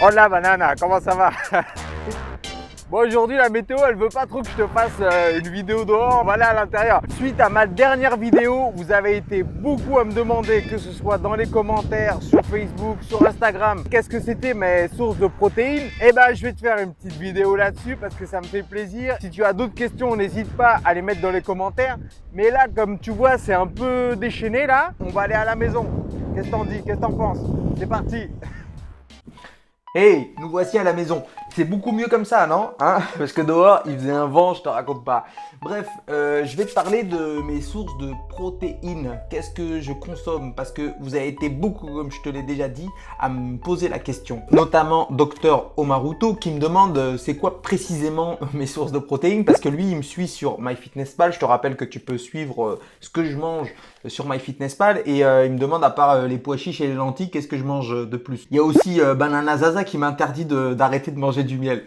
Hola banana, comment ça va? Bon, aujourd'hui la météo elle veut pas trop que je te fasse une vidéo dehors, on va aller à l'intérieur. Suite à ma dernière vidéo, vous avez été beaucoup à me demander, que ce soit dans les commentaires, sur Facebook, sur Instagram, qu'est-ce que c'était mes sources de protéines. Et ben je vais te faire une petite vidéo là-dessus parce que ça me fait plaisir. Si tu as d'autres questions, n'hésite pas à les mettre dans les commentaires. Mais là, comme tu vois, c'est un peu déchaîné là. On va aller à la maison. Qu'est-ce que t'en dis? Qu'est-ce que t'en penses? C'est parti! Hey, nous voici à la maison. C'est beaucoup mieux comme ça, non? Parce que dehors, il faisait un vent, je te raconte pas. Bref, je vais te parler de mes sources de protéines. Qu'est-ce que je consomme? Parce que vous avez été beaucoup, comme je te l'ai déjà dit, à me poser la question. Notamment Dr Omaruto qui me demande c'est quoi précisément mes sources de protéines. Parce que lui, il me suit sur MyFitnessPal. Je te rappelle que tu peux suivre ce que je mange sur MyFitnessPal. Et il me demande, à part les pois chiches et les lentilles, qu'est-ce que je mange de plus? Il y a aussi Banana Zaza qui m'interdit d'arrêter de manger du miel.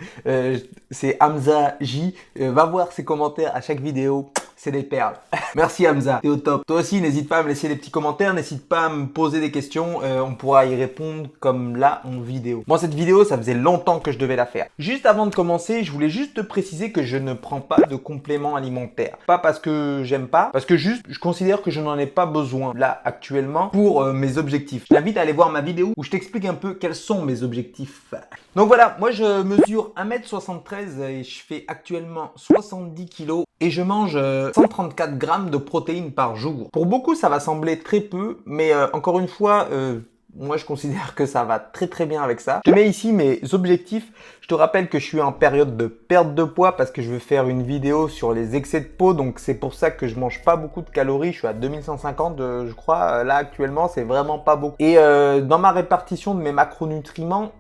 C'est Hamza J. Va voir ses commentaires à chaque vidéo. C'est des perles. Merci Hamza, t'es au top. Toi aussi, n'hésite pas à me laisser des petits commentaires, n'hésite pas à me poser des questions, on pourra y répondre comme là en vidéo. Moi, cette vidéo, ça faisait longtemps que je devais la faire. Juste avant de commencer, je voulais juste te préciser que je ne prends pas de compléments alimentaires. Pas parce que j'aime pas, parce que juste, je considère que je n'en ai pas besoin là actuellement pour mes objectifs. Je t'invite à aller voir ma vidéo où je t'explique un peu quels sont mes objectifs. Donc voilà, moi je mesure 1m73 et je fais actuellement 70 kg et je mange 134 grammes de protéines par jour. Pour beaucoup, ça va sembler très peu, mais encore une fois, moi je considère que ça va très bien avec ça. Je te mets ici mes objectifs. Je te rappelle que je suis en période de perte de poids parce que je veux faire une vidéo sur les excès de peau. Donc c'est pour ça que je mange pas beaucoup de calories. Je suis à 2150 je crois. Là actuellement, c'est vraiment pas beaucoup. Et dans ma répartition de mes macronutriments,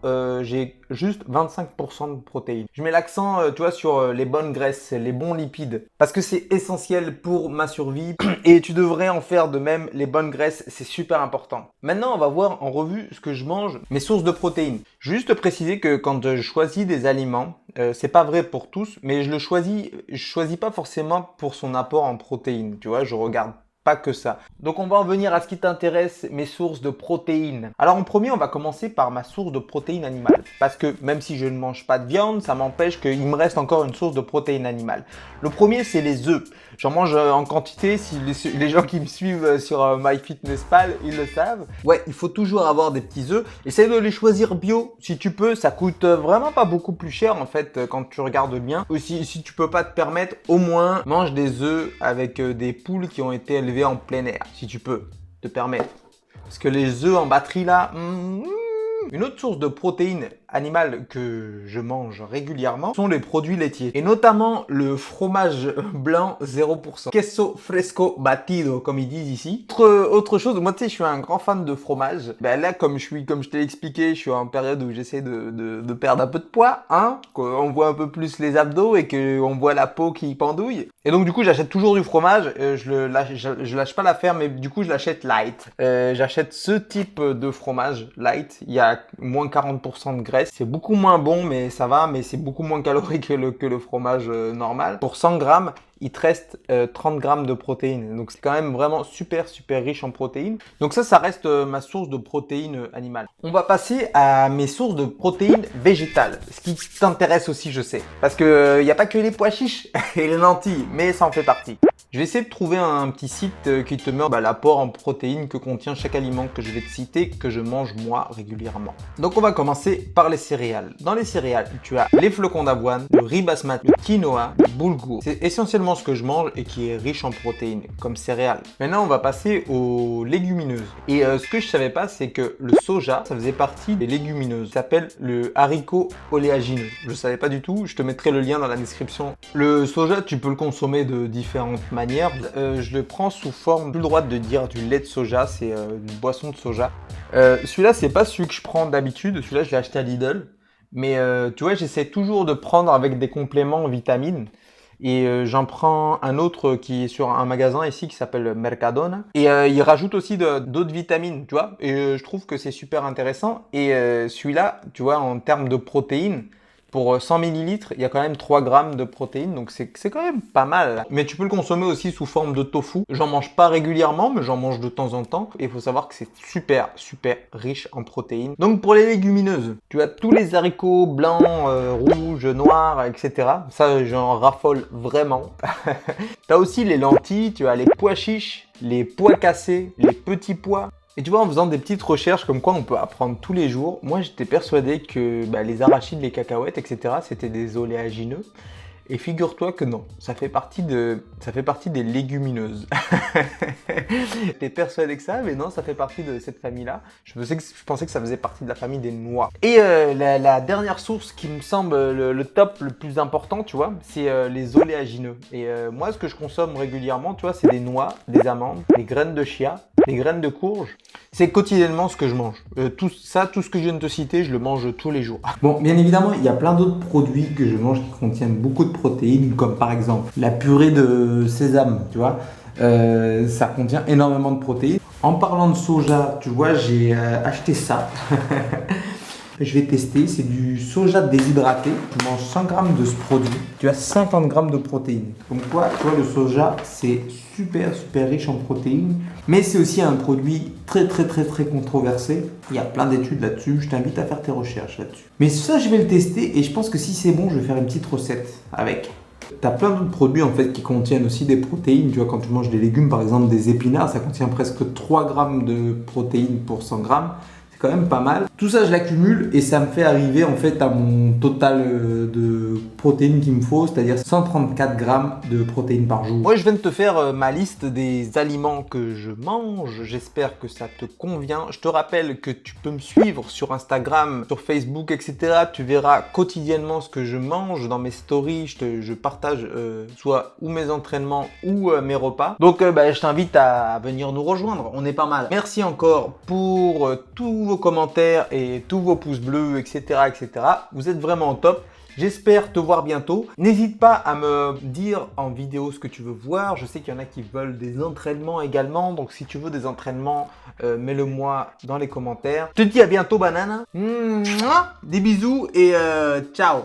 j'ai juste 25% de protéines. Je mets l'accent, tu vois, sur les bonnes graisses, les bons lipides. Parce que c'est essentiel pour ma survie. Et tu devrais en faire de même. Les bonnes graisses, c'est super important. Maintenant, on va voir en revue ce que je mange, mes sources de protéines. Juste préciser que quand je choisis des aliments, c'est pas vrai pour tous, mais je choisis pas forcément pour son apport en protéines. Tu vois, je regarde pas que ça. Donc on va en venir à ce qui t'intéresse, mes sources de protéines. Alors en premier, on va commencer par ma source de protéines animales. Parce que même si je ne mange pas de viande, ça m'empêche qu'il me reste encore une source de protéines animales. Le premier, c'est les œufs. J'en mange en quantité, si les gens qui me suivent sur MyFitnessPal, ils le savent. Ouais, il faut toujours avoir des petits œufs. Essaye de les choisir bio, si tu peux. Ça coûte vraiment pas beaucoup plus cher en fait quand tu regardes bien. Aussi, si tu peux pas te permettre, au moins mange des œufs avec des poules qui ont été élevées en plein air, si tu peux te permettre. Parce que les œufs en batterie là, une autre source de protéines animales que je mange régulièrement sont les produits laitiers. Et notamment le fromage blanc 0%. Queso fresco batido, comme ils disent ici. Autre chose, moi tu sais, je suis un grand fan de fromage. Ben là, comme je t'ai expliqué, je suis en période où j'essaie de perdre un peu de poids, qu'on voit un peu plus les abdos et qu'on voit la peau qui pendouille. Et donc du coup, j'achète toujours du fromage. Je lâche pas l'affaire, mais du coup, je l'achète light. J'achète ce type de fromage light. Il y a moins 40% de graisse. C'est beaucoup moins bon, mais ça va, mais c'est beaucoup moins calorique que le fromage normal. Pour 100 grammes, il te reste 30 grammes de protéines. Donc c'est quand même vraiment super riche en protéines. Donc ça reste ma source de protéines animales. On va passer à mes sources de protéines végétales. Ce qui t'intéresse aussi, je sais. Parce que il n'y a pas que les pois chiches et les lentilles, mais ça en fait partie. Je vais essayer de trouver un petit site qui te met l'apport en protéines que contient chaque aliment que je vais te citer, que je mange moi régulièrement. Donc on va commencer par les céréales. Dans les céréales, tu as les flocons d'avoine, le riz basmati, le quinoa, le boulgour. C'est essentiellement ce que je mange et qui est riche en protéines, comme céréales. Maintenant, on va passer aux légumineuses. Et ce que je savais pas, c'est que le soja, ça faisait partie des légumineuses. Ça s'appelle le haricot oléagineux. Je savais pas du tout, je te mettrai le lien dans la description. Le soja, tu peux le consommer de différentes manières. Je le prends sous forme, plus le droit de dire du lait de soja, c'est une boisson de soja. Celui-là, c'est pas celui que je prends d'habitude, celui-là, je l'ai acheté à Lidl. Mais tu vois, j'essaie toujours de prendre avec des compléments en vitamines. Et j'en prends un autre qui est sur un magasin ici qui s'appelle Mercadona. Et il rajoute aussi d'autres vitamines, tu vois. Et je trouve que c'est super intéressant. Et celui-là, tu vois, en termes de protéines, Pour 100 ml, il y a quand même 3 grammes de protéines, donc c'est quand même pas mal. Mais tu peux le consommer aussi sous forme de tofu. J'en mange pas régulièrement, mais j'en mange de temps en temps. Et il faut savoir que c'est super riche en protéines. Donc pour les légumineuses, tu as tous les haricots blancs, rouges, noirs, etc. Ça, j'en raffole vraiment. Tu as aussi les lentilles, tu as les pois chiches, les pois cassés, les petits pois. Et tu vois, en faisant des petites recherches comme quoi on peut apprendre tous les jours, moi j'étais persuadé que les arachides, les cacahuètes, etc. c'était des oléagineux. Et figure-toi que non, ça fait partie des légumineuses. J'étais persuadé que ça, mais non, ça fait partie de cette famille-là. Je pensais que ça faisait partie de la famille des noix. Et la dernière source qui me semble le top, le plus important, tu vois, c'est les oléagineux. Et moi, ce que je consomme régulièrement, tu vois, c'est des noix, des amandes, des graines de chia, des graines de courge. C'est quotidiennement ce que je mange. Tout ce que je viens de te citer, je le mange tous les jours. Bon, bien évidemment, il y a plein d'autres produits que je mange qui contiennent beaucoup de protéines, comme par exemple la purée de sésame, tu vois. Ça contient énormément de protéines. En parlant de soja, tu vois, j'ai acheté ça. Je vais tester, c'est du soja déshydraté. Tu manges 100 grammes de ce produit, tu as 50 grammes de protéines. Comme quoi, tu vois, le soja, c'est super riche en protéines. Mais c'est aussi un produit très controversé. Il y a plein d'études là-dessus. Je t'invite à faire tes recherches là-dessus. Mais ça, je vais le tester et je pense que si c'est bon, je vais faire une petite recette avec. Tu as plein d'autres produits en fait qui contiennent aussi des protéines. Tu vois, quand tu manges des légumes, par exemple des épinards, ça contient presque 3 grammes de protéines pour 100 grammes. Quand même pas mal. Tout ça, je l'accumule et ça me fait arriver en fait à mon total de protéines qu'il me faut, c'est-à-dire 134 grammes de protéines par jour. Moi, je viens de te faire ma liste des aliments que je mange. J'espère que ça te convient. Je te rappelle que tu peux me suivre sur Instagram, sur Facebook, etc. Tu verras quotidiennement ce que je mange dans mes stories. Je partage soit ou mes entraînements ou mes repas. Donc, je t'invite à venir nous rejoindre. On est pas mal. Merci encore pour tous vos commentaires et tous vos pouces bleus, etc. Vous êtes vraiment au top. J'espère te voir bientôt. N'hésite pas à me dire en vidéo ce que tu veux voir. Je sais qu'il y en a qui veulent des entraînements également. Donc si tu veux des entraînements, mets-le moi dans les commentaires. Je te dis à bientôt, banane. Des bisous et ciao.